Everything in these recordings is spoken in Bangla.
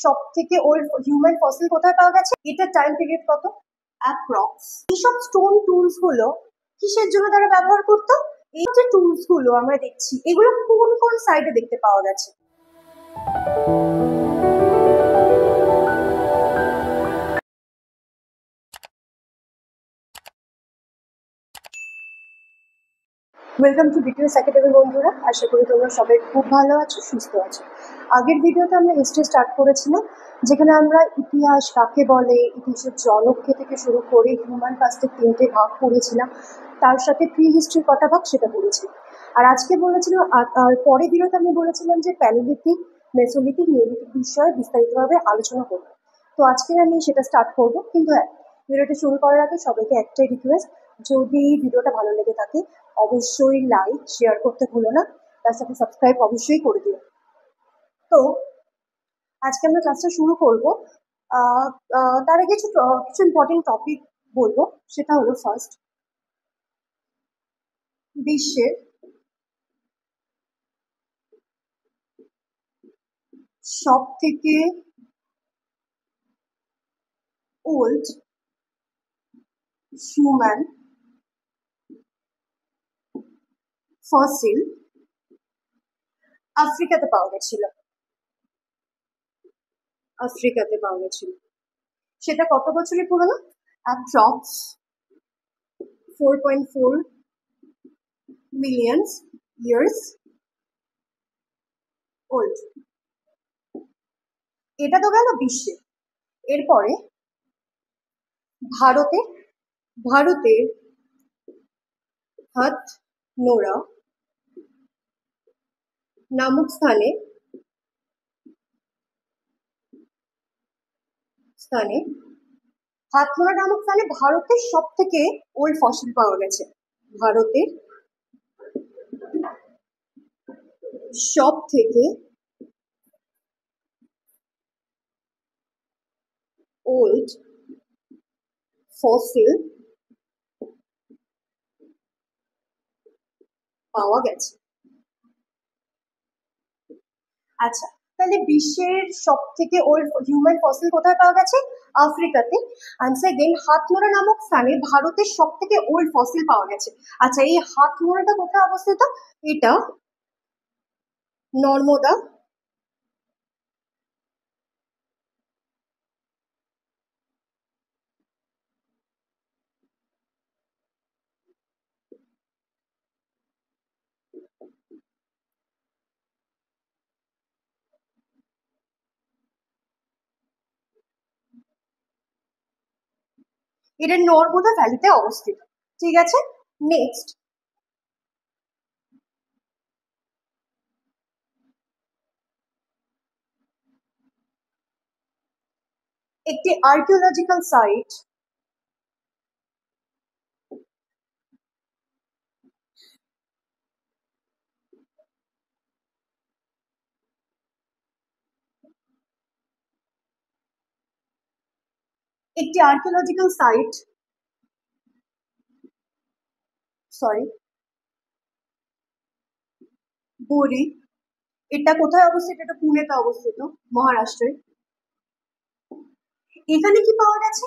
সব থেকে ওল্ড হিউম্যান ফসিল কোথায় পাওয়া গেছে, এটা টাইম পিরিয়ড কত, অ্যাপ্রক্স। এইসব স্টোন টুলস গুলো কিসের জন্য তারা ব্যবহার করতো? এই যে টুলস গুলো আমরা দেখছি এগুলো কোন কোন সাইডে দেখতে পাওয়া গেছে? ওয়েলকাম টু বিটিএস একাডেমি বন্ধুরা, আশা করি তোমরা সবাই খুব ভালো আছো, সুস্থ আছো। আগের ভিডিওতে আমরা হিস্ট্রি স্টার্ট করেছিলাম, যেখানে আমরা ইতিহাস কাকে বলে, ইতিহাসের জনককে থেকে শুরু করে হিউম্যান পাস্টের 3টে ভাগ পড়েছিলাম, তার সাথে প্রি হিস্ট্রির কটা ভাগ সেটা পড়েছিলাম। আর আজকে বলেছিলাম, আর পরের ভিডিওতে আমি বলেছিলাম যে প্যালিওলিথিক, মেসোলিথিক, নিওলিথিক বিষয়ে বিস্তারিতভাবে আলোচনা করব। তো আজকে আমি সেটা স্টার্ট করব, কিন্তু হ্যাঁ, ভিডিওটা শুরু করার আগে সবাইকে একটাই রিকোয়েস্ট, যদি ভিডিওটা ভালো লেগে থাকে অবশ্যই লাইক শেয়ার করতে ভুলো না, তার সাথে সাবস্ক্রাইব অবশ্যই করে দিও। তো আজকে আমরা ক্লাসটা শুরু করব। তার আগে কিছু ইম্পর্টেন্ট টপিক বলবো, সেটা হলো ফার্স্ট, বিশ্বের সব থেকে ওল্ড হিউম্যান ফসিল আফ্রিকাতে পাওয়া গেছিল। সেটা কত বছরের পুরনো? Approx 4.4 million years old. এটা তো গেল বিশ্বে। এরপরে ভারতের হাথনোরা নামক স্থানে ভারতের সব থেকে ওল্ড ফসিল পাওয়া গেছে। ভারতের সব থেকে ওল্ড ফসিল পাওয়া গেছে। আচ্ছা, তাহলে বিশ্বের সব থেকে ওল্ড হিউম্যান ফসিল কোথায় পাওয়া গেছে? আফ্রিকাতে। অ্যান্ড সেকেন্ড, হাথনোরা নামক স্থানে ভারতের সব থেকে ওল্ড ফসিল পাওয়া গেছে। আচ্ছা, এই হাথনোরাটা কোথায় অবস্থিত? এটা নর্মদা ভ্যালিতে অবস্থিত। ঠিক আছে, নেক্সট, একটি আর্কিওলজিক্যাল সাইট বোরি। এটা কোথায় অবস্থিত? এটা পুনেতে অবস্থিত, মহারাষ্ট্রে। এখানে কি পাওয়া গেছে?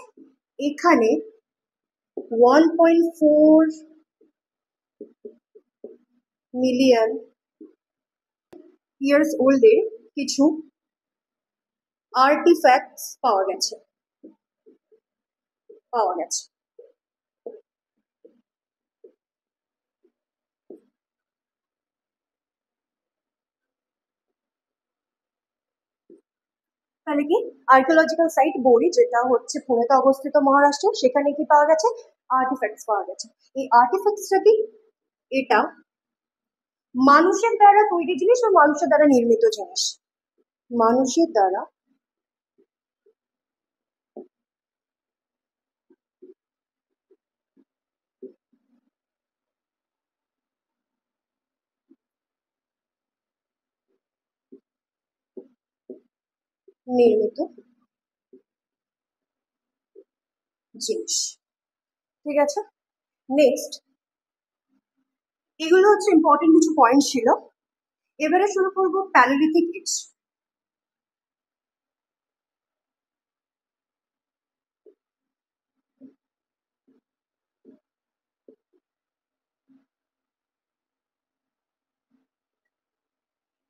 এখানে 1.4 মিলিয়ন ইয়ার্স ওল্ডের কিছু আর্টিফ্যাক্টস পাওয়া গেছে। তাহলে কি আর্কিওলজিক্যাল সাইট বোরি, যেটা হচ্ছে পুনেতে অবস্থিত মহারাষ্ট্রে, সেখানে কি পাওয়া গেছে? আর্টিফ্যাক্টস পাওয়া গেছে। এই আর্টিফ্যাক্টসটা কি? এটা মানুষের দ্বারা তৈরি জিনিস বা মানুষের দ্বারা নির্মিত জিনিস। মানুষের দ্বারা নির্মিত জিনিস। ঠিক আছে, নেক্সট, এগুলো হচ্ছে ইম্পর্টেন্ট কিছু পয়েন্ট ছিল। এবারে শুরু করবো প্যালিওলিথিক এজ।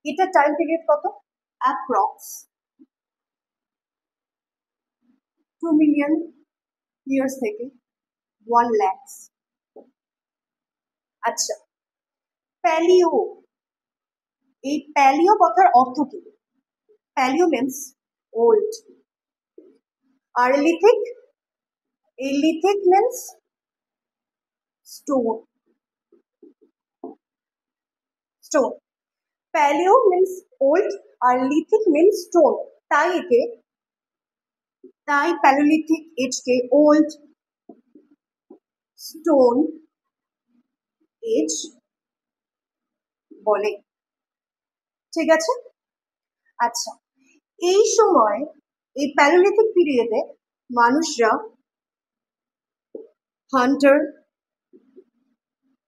এটা টাইম পিরিয়ড কত? অ্যাপ্রক্স 2 মিলিয়ন ইয়ার্স থেকে 1 lakhs। আচ্ছা, প্যালিও, এই প্যালিও কথার অর্থ কি? প্যালিও মিন্স ওল্ড, আর লিথিক, এই lithic means stone. Stone, palaeo means old আর লিথিক মিন্স স্টোন, তাই প্যালিওলিথিক এজকে ওল্ড স্টোন এজ বলে। ঠিক আছে। আচ্ছা, এই সময় এই প্যালিওলিথিক পিরিয়ডে মানুষরা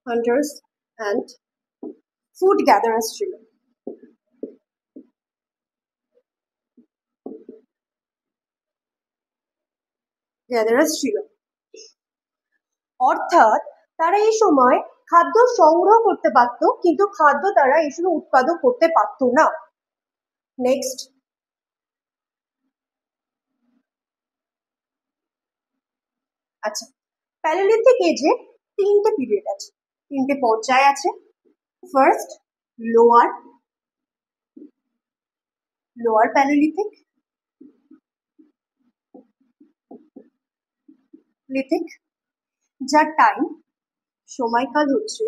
হান্টার্স অ্যান্ড ফুড গ্যাদারার্স ছিল। অর্থাৎ তারা এই সময় খাদ্য সংগ্রহ করতে পারত, কিন্তু খাদ্য তারা এই সময় উৎপাদন করতে পারত না। নেক্সট, আচ্ছা, প্যালিওলিথিক এজে 3টে পিরিয়ড আছে, 3টে পর্যায় আছে। ফার্স্ট, লোয়ার প্যালিওলিথিক, লিথিক, যার টাইম সময়কাল হচ্ছে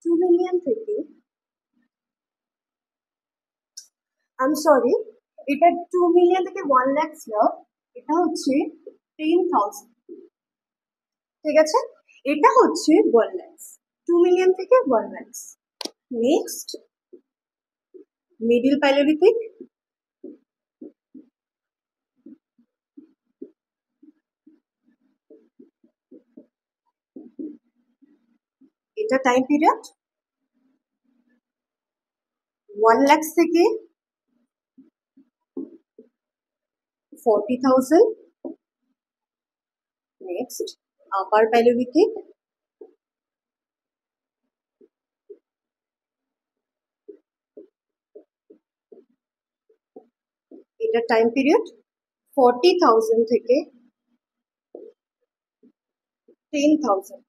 2 মিলিয়ন থেকে, এটা 2 মিলিয়ন থেকে 1 lakhs না, এটা হচ্ছে 10,000। ঠিক আছে, এটা হচ্ছে 1 lakhs, 2 মিলিয়ন থেকে 1 lakhs। নেক্সট, মিডল প্যালিওলিথিক, এটা টাইম পিরিয়ড 1 lakhs থেকে 40,000। নেক্সট, আপার প্যালিওলিথিক, এটা টাইম পিরিয়ড 40,000 থেকে 10,000।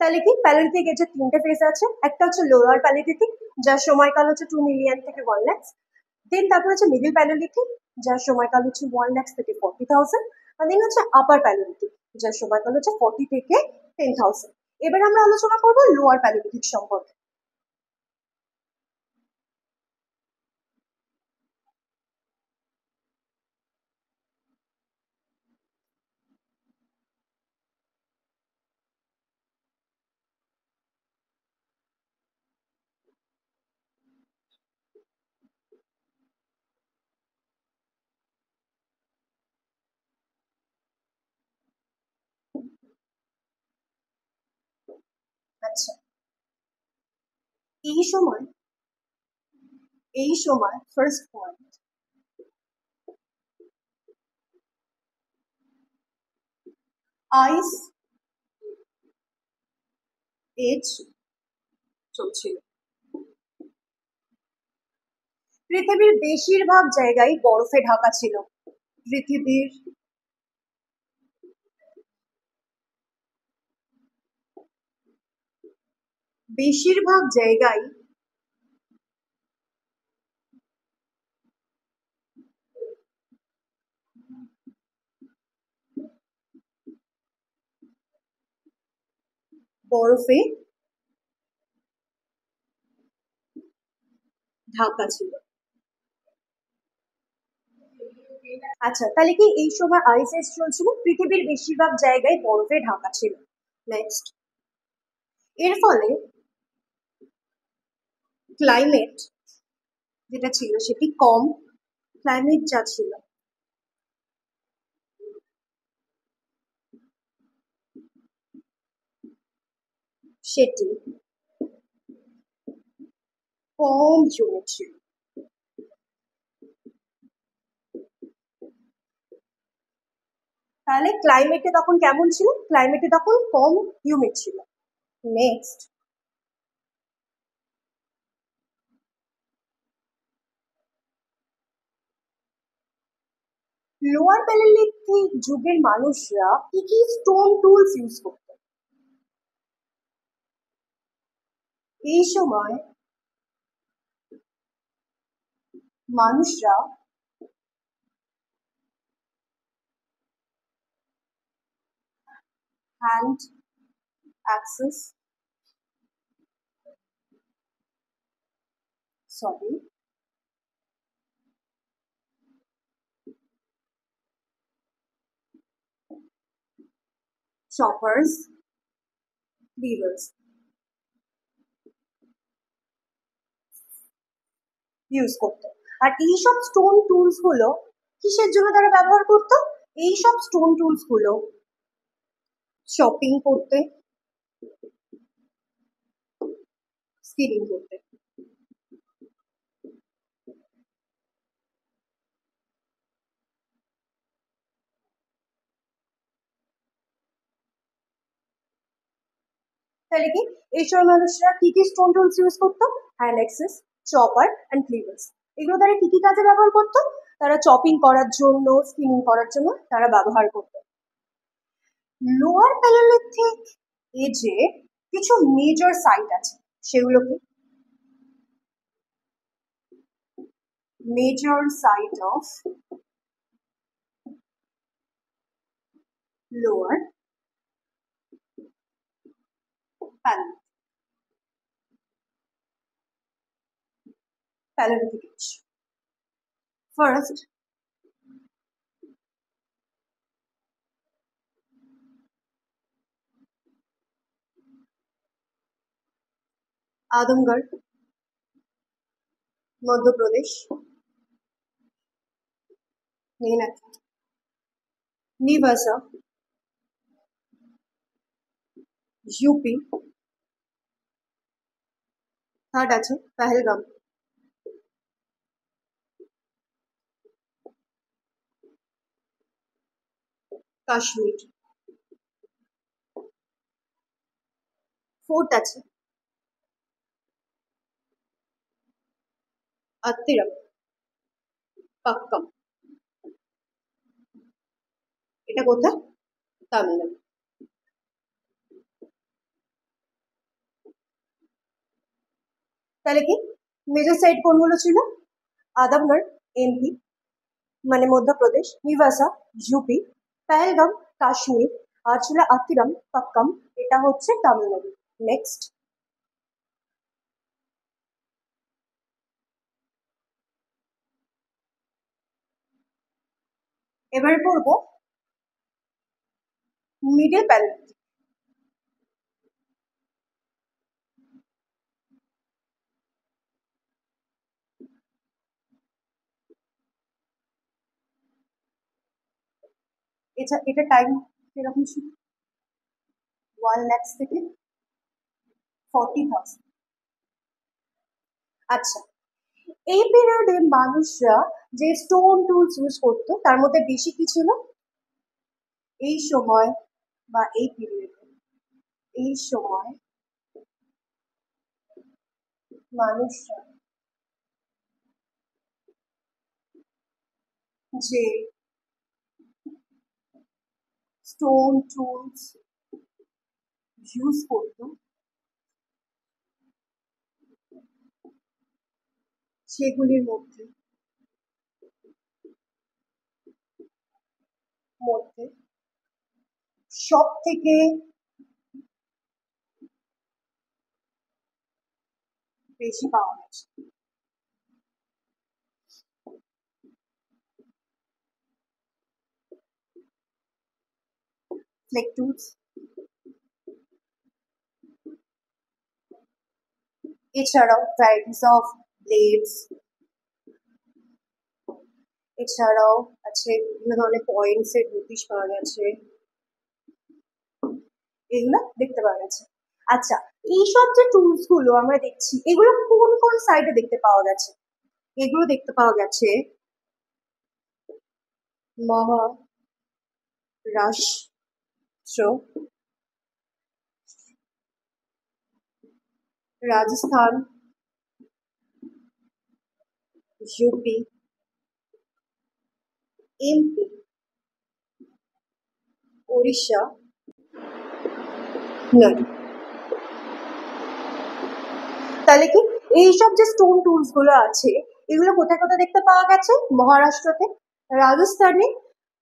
তাহলে কি প্যালিওলিথিক এজের 3টে ফেজ আছে। একটা হচ্ছে লোয়ার প্যালিওলিথিক, যার সময়কাল হচ্ছে 2 মিলিয়ন থেকে 1 lakhs। দেন তারপর হচ্ছে মিডল প্যালিওলিথিক, যার সময়কাল হচ্ছে 1 lakhs থেকে 40,000। আর দেন হচ্ছে আপার প্যালিওলিথিক, যার সময়কাল হচ্ছে 40 থেকে 10,000। এবার আমরা আলোচনা করবো লোয়ার প্যালিওলিথিক সম্পর্কে। আচ্ছা, এই সময় ফার্স্ট পয়েন্ট, আইস এজ চলছিল। পৃথিবীর বেশিরভাগ জায়গায় বরফে ঢাকা ছিল। পৃথিবীর বেশিরভাগ জায়গায় বরফে ঢাকা ছিল। আচ্ছা, তাহলে কি এই সময় আইস এজ চলছিল, পৃথিবীর বেশিরভাগ জায়গায় বরফে ঢাকা ছিল। নেক্সট, এর ফলে ক্লাইমেট যেটা ছিল সেটি কম, ক্লাইমেট যা ছিল সেটি কম হিউমিড ছিল। তাহলে ক্লাইমেটে তখন কেমন ছিল? ক্লাইমেটে তখন কম হিউমিড ছিল। নেক্সট, লোয়ার প্যালিওলিথিক যুগের মানুষরা কি কি স্টোন টুলস ইউজ করত? এই সময় মানুষরা হ্যান্ড অ্যাক্সেস সরি চপার্স, ক্লিভার্স ইউজ করতো। আর এইসব স্টোন টুলস গুলো কিসের জন্য তারা ব্যবহার করতো? এইসব স্টোন টুলস গুলো চপিং করতে, স্কিলিং করতে। তাহলে কি এইসব মানুষরা কি কি স্টোন টুলস ইউজ করতো? Hand axes, chopper and cleavers. এগুলো তারা কি কি কাজে ব্যবহার করতো? তারা চপিং করার জন্য, স্কিনিং করার জন্য তারা ব্যবহার করতো। লোয়ার প্যালিওলিথিক এজে কিছু মেজর সাইট আছে, সেগুলো কি? Major site of lower palaeolithic age. First, Adamgarh, Madhya Pradesh, মেহনাথ, নিভাসা, ইউপি। থার্ড আছে পেহেলগাম, কাশ্মীর। ফোর্থ আছে আত্তিরাম, পাক্কাম। এটা কোথায়? তামিলনাড়ু। তাহলে কি মেজর সাইট কোনগুলো ছিল? আদমগড় এমপি মানে মধ্যপ্রদেশ, নিভাসা ইউপি, পেহেলগাম কাশ্মীর, আর ছিল আত্তিরাম পাক্কাম, এটা হচ্ছে তামিলনাড়ু। নেক্সট, এবারে পড়বো মিডল প্যালিওলিথিক। এটা টাইম কিরকম ছিল? 1 লাখ থেকে 40,000। আচ্ছা, এই পিরিয়ডে মানুষরা যে স্টোন টুলস ইউজ করতো তার মধ্যে বেশি কি ছিল? এই সময় বা এই পিরিয়ডে, এই সময় মানুষরা যে স্টোন টুলস ইউজ করতো সেগুলির মধ্যে মধ্যে সব থেকে বেশি পাওয়া গেছে ফ্লেক টুলস, এছাড়াও ভ্যারাইটিস অফ ব্লেডস, এছাড়াও আছে বিভিন্ন ধরনের পয়েন্টস এর নোটিশ পাওয়া গেছে, এগুলো দেখতে পাওয়া গেছে। আচ্ছা, এইসব যে টুলস গুলো আমরা দেখছি এগুলো কোন কোন সাইডে দেখতে পাওয়া গেছে? এগুলো দেখতে পাওয়া গেছে মহারাষ্ট্র, রাজস্থান, ইউপি, এমপি, ওড়িশা, নয়। তাহলে কি এইসব যে স্টোন টুলস গুলো আছে এগুলো কোথায় কোথায় দেখতে পাওয়া গেছে? মহারাষ্ট্রতে, রাজস্থানে,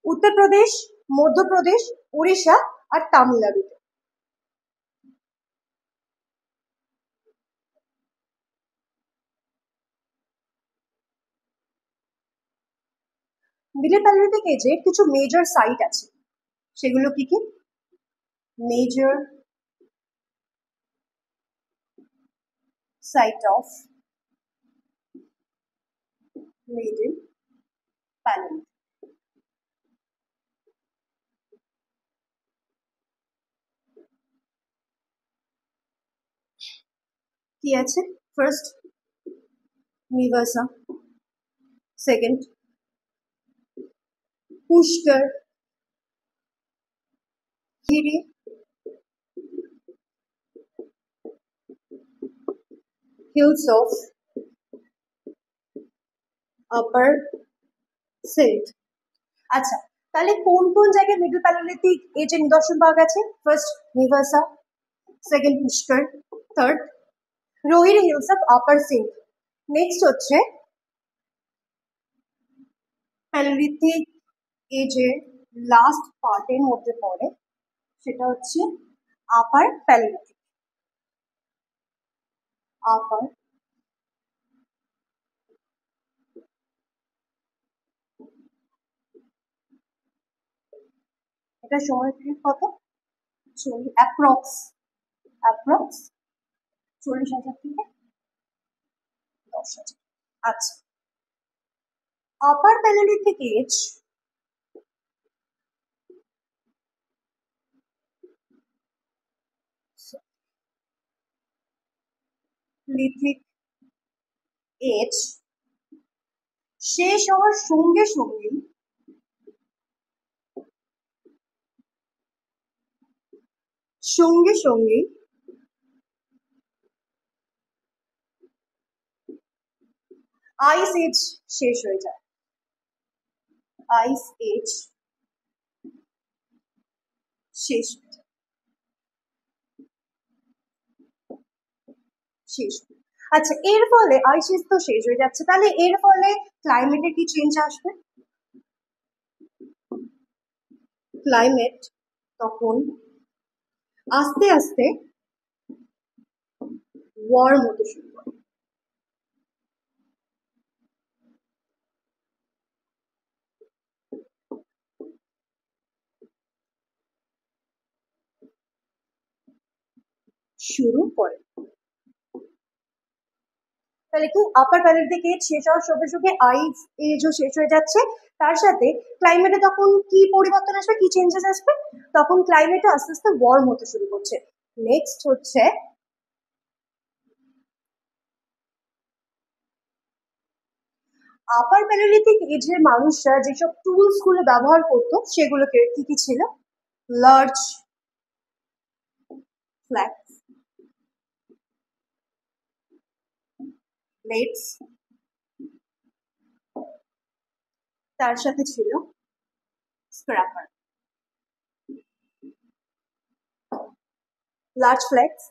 উত্তরপ্রদেশ, মধ্যপ্রদেশ, উড়িষ্যা আর তামিলনাড়ুতে। মিডল প্যালিওলিথিক এজে কিছু মেজর সাইট আছে, সেগুলো কি কি? Major site of middle palaeolithic. কি আছে? ফার্স্ট নিভাসা, সেকেন্ড পুষ্কর, গিরি, hills of upper সিন্ধ। আচ্ছা, তাহলে কোন কোন জায়গায় মিডল প্যালিওলিথিক এজের নিদর্শন পাওয়া গেছে? First Nevasa, second Pushkar, third Rohini hills of upper Sindh. Next হচ্ছে প্যালিওলিথিক এজের লাস্ট পার্টের মধ্যে পড়ে, সেটা হচ্ছে আপার প্যালিওলিথিক। আপার এটা সময় পিরিয়ড কত? অ্যাপ্রক্স 40,000 থেকে 10,000। আচ্ছা, আপার প্যালিওলিথিক এজ লিথিক এজ শেষ হওয়ার সঙ্গে সঙ্গেই আইস এজ শেষ হয়ে যায়। আইস এজ শেষ হয়ে যায়। শেষ। আচ্ছা, এর ফলে আইস এজ তো শেষ হয়ে যাচ্ছে, তাহলে এর ফলে ক্লাইমেটে কি চেঞ্জ আসবে? ক্লাইমেট তখন আস্তে আস্তে ওয়ার্ম হতে শুরু করে। তাহলে কি আপার প্যালিওলিথিক এজ শেষ হওয়ার সঙ্গে সঙ্গে আইস এজও শেষ হয়ে যাচ্ছে, তার সাথে ক্লাইমেটে তখন কি পরিবর্তন আসবে, কি চেঞ্জেস আসবে? তখন ক্লাইমেটে আস্তে আস্তে ওয়ার্ম হতে শুরু করছে। নেক্সট হচ্ছে আপার প্যালিওলিথিক এজের মানুষরা যেসব টুলস গুলো ব্যবহার করতো সেগুলো কি কি ছিল? লার্জ ফ্ল্যাক্স প্লেটস, তার সাথে ছিল স্ক্র্যাপার। লার্জ ফ্ল্যাক্স,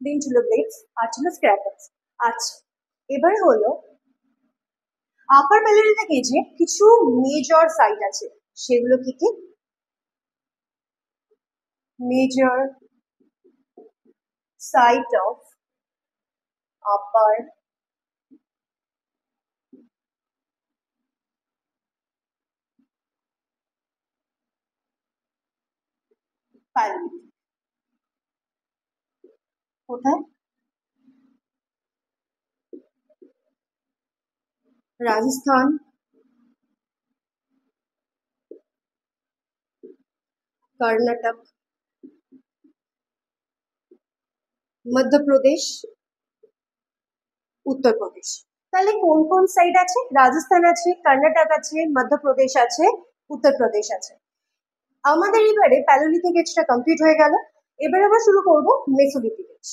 দেন ছিল ব্লেডস, আর ছিল স্ক্র্যাপার্স। আচ্ছা, এবারে হলো আপার প্যালিওলিথিক এজে কিছু মেজর সাইট আছে, সেগুলো কি কি? Major site of upper palaeolithic কোথায়? রাজস্থান, কর্ণাটক, মধ্যপ্রদেশ, উত্তরপ্রদেশ। তাহলে কোন কোন সাইড আছে? রাজস্থান আছে, কর্ণাটক আছে, মধ্যপ্রদেশ আছে, উত্তরপ্রদেশ আছে। আমাদের এবারে প্যালিওলিথিক এজটা কমপ্লিট হয়ে গেল। এবার আমরা শুরু করব মেসোলিথিক এজ।